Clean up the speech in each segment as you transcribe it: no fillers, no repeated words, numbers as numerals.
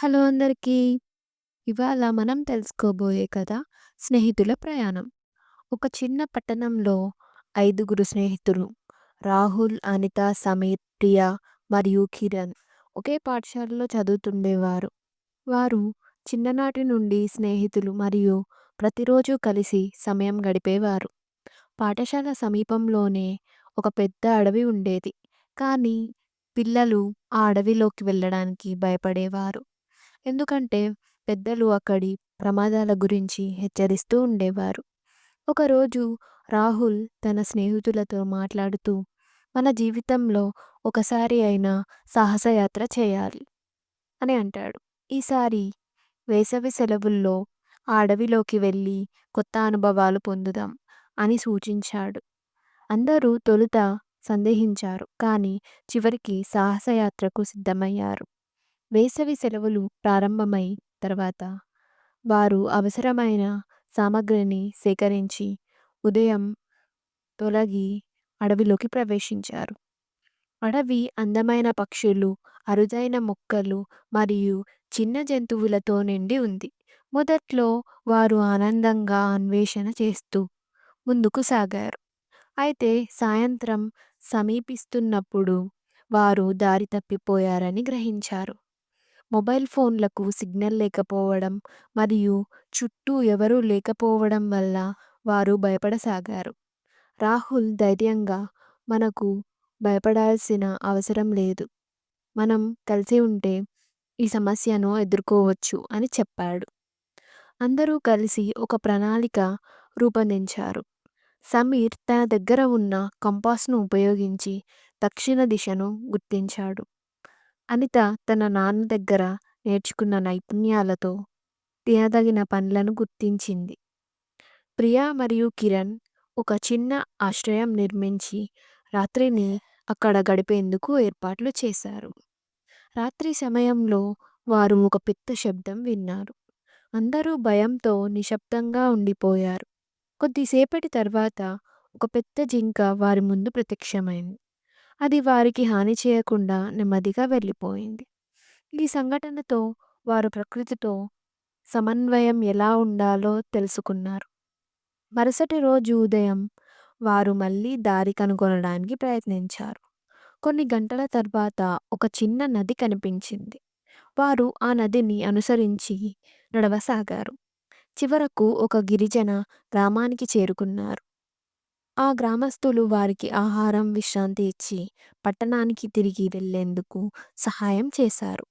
Hello అందరికీ. ఇవాళ మనం తెలుసుకోబోయే కథ స్నేహితుల ప్రయాణం. ఒక చిన్న పట్టణంలో ఐదుగురు స్నేహితులు రాహుల్, అనిత, సమీర్, ప్రియా మరియు కిరణ్ ఒకే పాఠశాలలో చదువుతుండేవారు. వారు చిన్ననాటి నుండి స్నేహితులు మరియు ప్రతిరోజు కలిసి సమయం గడిపేవారు. పాఠశాల సమీపంలోనే ఒక పెద్ద అడవి ఉండేది. కానీ పిల్లలు ఆ అడవిలోకి వెళ్ళడానికి భయపడేవారు. ఎందుకంటే పెద్దలు అక్కడి ప్రమాదాల గురించి హెచ్చరిస్తూ ఉండేవారు. ఒకరోజు రాహుల్ తన స్నేహితులతో మాట్లాడుతూ, మన జీవితంలో ఒకసారి అయినా సాహసయాత్ర చేయాలి అని అంటాడు. ఈసారి వేసవి సెలవుల్లో ఆ అడవిలోకి వెళ్ళి కొత్త అనుభవాలు పొందుదాం అని సూచించాడు. అందరూ తొలుత సందేహించారు, కానీ చివరికి సాహసయాత్రకు సిద్ధమయ్యారు. వేసవి సెలవులు ప్రారంభమై తర్వాత వారు అవసరమైన సామగ్రిని సేకరించి ఉదయం తొలగి అడవిలోకి ప్రవేశించారు. అడవి అందమైన పక్షులు, అరుదైన మొక్కలు మరియు చిన్న జంతువులతో నిండి ఉంది. మొదట్లో వారు ఆనందంగా అన్వేషణ చేస్తూ ముందుకు సాగారు. అయితే సాయంత్రం సమీపిస్తున్నప్పుడు వారు దారి తప్పిపోయారని గ్రహించారు. మొబైల్ ఫోన్లకు సిగ్నల్ లేకపోవడం మరియు చుట్టూ ఎవరూ లేకపోవడం వల్ల వారు భయపడసాగారు. రాహుల్ ధైర్యంగా, మనకు భయపడాల్సిన అవసరం లేదు, మనం కలిసి ఉంటే ఈ సమస్యను ఎదుర్కోవచ్చు అని చెప్పాడు. అందరూ కలిసి ఒక ప్రణాళిక రూపొందించారు. సమీర్ తన దగ్గర ఉన్న కంపాస్ను ఉపయోగించి దక్షిణ దిశను గుర్తించాడు. అనిత తన నాన్న దగ్గర నేర్చుకున్న నైపుణ్యాలతో తినదగిన పండ్లను గుర్తించింది. ప్రియా మరియు కిరణ్ ఒక చిన్న ఆశ్రయం నిర్మించి రాత్రిని అక్కడ గడిపేందుకు ఏర్పాట్లు చేశారు. రాత్రి సమయంలో వారు ఒక పెద్ద శబ్దం విన్నారు. అందరూ భయంతో నిశ్శబ్దంగా ఉండిపోయారు. కొద్దిసేపటి తర్వాత ఒక పెద్ద జింక వారి ముందు ప్రత్యక్షమైంది. అది వారికి హాని చేయకుండా నెమ్మదిగా వెళ్ళిపోయింది. ఈ సంఘటనతో వారు ప్రకృతితో సమన్వయం ఎలా ఉండాలో తెలుసుకున్నారు. మరుసటి రోజు ఉదయం వారు మళ్ళీ దారి కనుగొనడానికి ప్రయత్నించారు. కొన్ని గంటల తర్వాత ఒక చిన్న నది కనిపించింది. వారు ఆ నదిని అనుసరించి నడవసాగారు. చివరకు ఒక గిరిజన గ్రామానికి చేరుకున్నారు. ఆ గ్రామస్తులు వారికి ఆహారం, విశ్రాంతి ఇచ్చి పట్టణానికి తిరిగి వెళ్ళేందుకు సహాయం చేశారు.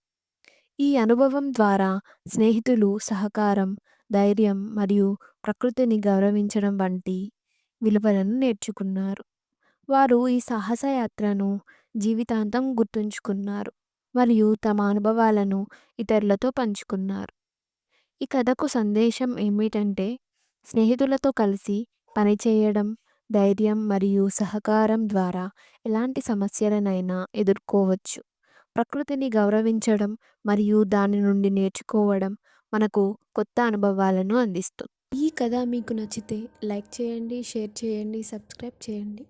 ఈ అనుభవం ద్వారా స్నేహితులు సహకారం, ధైర్యం మరియు ప్రకృతిని గౌరవించడం వంటి విలువలను నేర్చుకున్నారు. వారు ఈ సాహసయాత్రను జీవితాంతం గుర్తుంచుకున్నారు మరియు తమ అనుభవాలను ఇతరులతో పంచుకున్నారు. ఈ కథకు సందేశం ఏమిటంటే, స్నేహితులతో కలిసి పనిచేయడం, ధైర్యం మరియు సహకారం ద్వారా ఎలాంటి సమస్యలనైనా ఎదుర్కోవచ్చు. ప్రకృతిని గౌరవించడం మరియు దాని నుండి నేర్చుకోవడం మనకు కొత్త అనుభవాలను అందిస్తుంది. ఈ కథ మీకు నచ్చితే లైక్ చేయండి, షేర్ చేయండి, సబ్స్క్రైబ్ చేయండి.